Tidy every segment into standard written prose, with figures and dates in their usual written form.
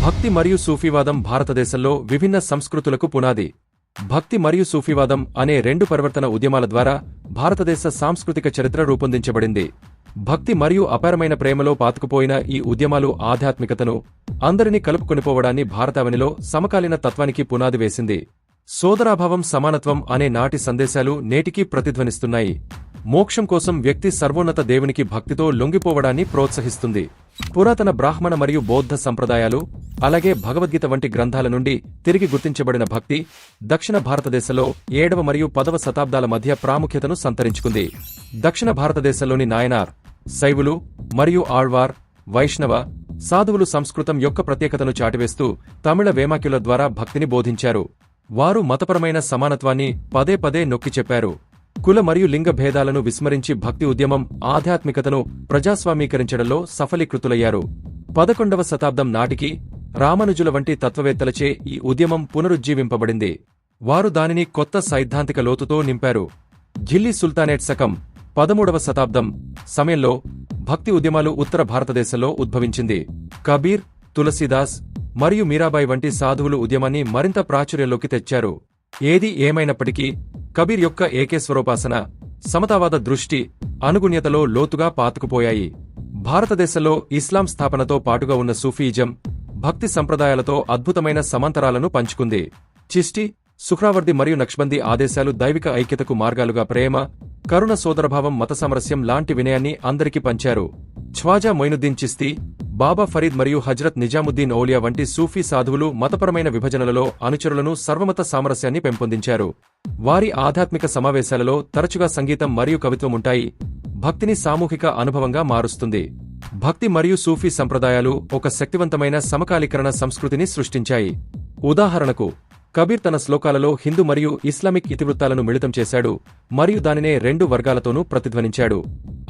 భక్తి మరియు సూఫీవాదం భారతదేశంలో విభిన్న సంస్కృతులకు పునాది. భక్తి మరియు సూఫీవాదం అనే రెండు పరివర్తన ఉద్యమాల ద్వారా భారతదేశ సాంస్కృతిక చరిత్ర రూపొందించబడింది. భక్తి మరియు అపారమైన ప్రేమలో పాతుకుపోయిన ఈ ఉద్యమాలు ఆధ్యాత్మికతను, అందరినీ కలుపుకొనిపోవడాన్ని భారతావనిలో సమకాలీన తత్వానికి పునాది వేసింది. సోదరాభావం, సమానత్వం అనే నాటి సందేశాలు నేటికీ ప్రతిధ్వనిస్తున్నాయి. మోక్షం కోసం వ్యక్తి సర్వోన్నత దేవునికి భక్తితో లొంగిపోవడాన్ని ప్రోత్సహిస్తుంది. పురాతన బ్రాహ్మణ మరియు బౌద్ధ సంప్రదాయాలు, అలాగే భగవద్గీత వంటి గ్రంథాల నుండి తిరిగి గుర్తించబడిన భక్తి దక్షిణ భారతదేశంలో 7వ మరియు 10వ శతాబ్దాల మధ్య ప్రాముఖ్యతను సంతరించుకుంది. దక్షిణ భారతదేశంలోని నాయనార్, శైవులు మరియు ఆళ్వార్, వైష్ణవ, సాధువులు సంస్కృతం యొక్క ప్రత్యేకతను చాటివేస్తూ తమిళ వేమాక్యుల ద్వారా భక్తిని బోధించారు. వారు మతపరమైన సమానత్వాన్ని పదే పదే నొక్కి చెప్పారు. కుల మరియు లింగ భేదాలను విస్మరించి భక్తి ఉద్యమం ఆధ్యాత్మికతను ప్రజాస్వామీకరించడంలో సఫలీకృతులయ్యారు. 11వ శతాబ్దం నాటికి రామానుజుల వంటి తత్వవేత్తలచే ఈ ఉద్యమం పునరుజ్జీవింపబడింది. వారు దానిని కొత్త సైద్ధాంతిక లోతుతో నింపారు. ఢిల్లీ సుల్తానేట్ శకం 13వ శతాబ్దం సమయంలో భక్తి ఉద్యమాలు ఉత్తర భారతదేశంలో ఉద్భవించింది. కబీర్, తులసీదాస్ మరియు మీరాబాయి వంటి సాధువులు ఉద్యమాన్ని మరింత ప్రాచుర్యంలోకి తెచ్చారు. ఏది ఏమైనప్పటికీ కబీర్ యొక్క ఏకేశ్వరోపాసన, సమతావాద దృష్టి, అనుగుణ్యతలో లోతుగా పాతుకుపోయాయి. భారతదేశంలో ఇస్లాం స్థాపనతో పాటుగా ఉన్న సూఫీయిజం భక్తి సంప్రదాయాలతో అద్భుతమైన సమాంతరాలను పంచుకుంది. చిష్టి, సుహ్రావర్ది మరియు నక్ష్బందీ ఆదేశాలు దైవిక ఐక్యతకు మార్గాలుగా ప్రేమ, కరుణ, సోదరభావం, మతసామరస్యం లాంటి వినయాన్ని అందరికీ పంచారు. ఖ్వాజా మొయినుద్దీన్ చిస్తీ, బాబా ఫరీద్ మరియు హజ్రత్ నిజాముద్దీన్ ఔలియా వంటి సూఫీ సాధువులు మతపరమైన విభజనలలో అనుచరులను సర్వమత సామరస్యాన్ని పెంపొందించారు. వారి ఆధ్యాత్మిక సమావేశాలలో తరచుగా సంగీతం మరియు కవిత్వం ఉంటాయి. భక్తిని సామూహిక అనుభవంగా మారుస్తుంది. భక్తి మరియు సూఫీ సంప్రదాయాలు ఒక శక్తివంతమైన సమకాలీకరణ సంస్కృతిని సృష్టించాయి. ఉదాహరణకు, కబీర్ తన శ్లోకాలలో హిందూ మరియు ఇస్లామిక్ ఇతివృత్తాలను మిళితం చేశాడు మరియు దానినే 2 వర్గాలతోనూ ప్రతిధ్వనించాడు.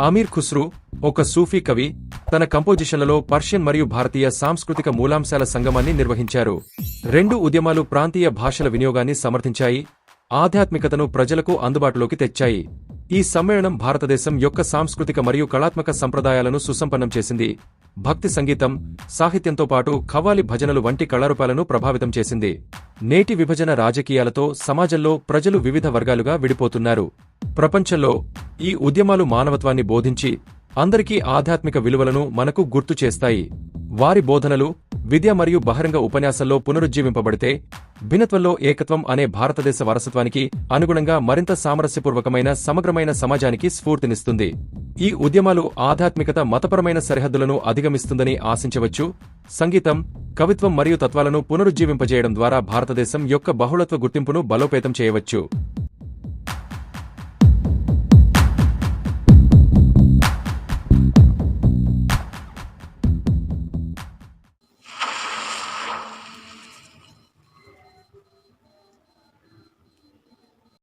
అమీర్ ఖుస్రూ, ఒక సూఫీ కవి, తన కంపోజిషన్లలో పర్షియన్ మరియు భారతీయ సాంస్కృతిక మూలాంశాల సంగమాన్ని నిర్వహించారు. 2 ఉద్యమాలు ప్రాంతీయ భాషల వినియోగాన్ని సమర్థించాయి, ఆధ్యాత్మికతను ప్రజలకు అందుబాటులోకి తెచ్చాయి. ఈ సమ్మేళనం భారతదేశం యొక్క సాంస్కృతిక మరియు కళాత్మక సంప్రదాయాలను సుసంపన్నం చేసింది. భక్తి సంగీతం, సాహిత్యంతో పాటు ఖవ్వాలి భజనలు వంటి కళారూపాలను ప్రభావితం చేసింది. నేటి విభజన రాజకీయాలతో సమాజంలో ప్రజలు వివిధ వర్గాలుగా విడిపోతున్నారు. ప్రపంచంలో ఈ ఉద్యమాలు మానవత్వాన్ని బోధించి అందరికీ ఆధ్యాత్మిక విలువలను మనకు గుర్తు చేస్తాయి. వారి బోధనలు విద్య మరియు బహిరంగ ఉపన్యాసంలో పునరుజ్జీవింపబడితే భిన్నత్వంలో ఏకత్వం అనే భారతదేశ వారసత్వానికి అనుగుణంగా మరింత సామరస్యపూర్వకమైన సమగ్రమైన సమాజానికి స్ఫూర్తినిస్తుంది. ఈ ఉద్యమాలు ఆధ్యాత్మికత మతపరమైన సరిహద్దులను అధిగమిస్తుందని ఆశించవచ్చు. సంగీతం, కవిత్వం మరియు తత్వాలను పునరుజ్జీవింపజేయడం ద్వారా భారతదేశం యొక్క బహుళత్వ గుర్తింపును బలోపేతం చేయవచ్చు.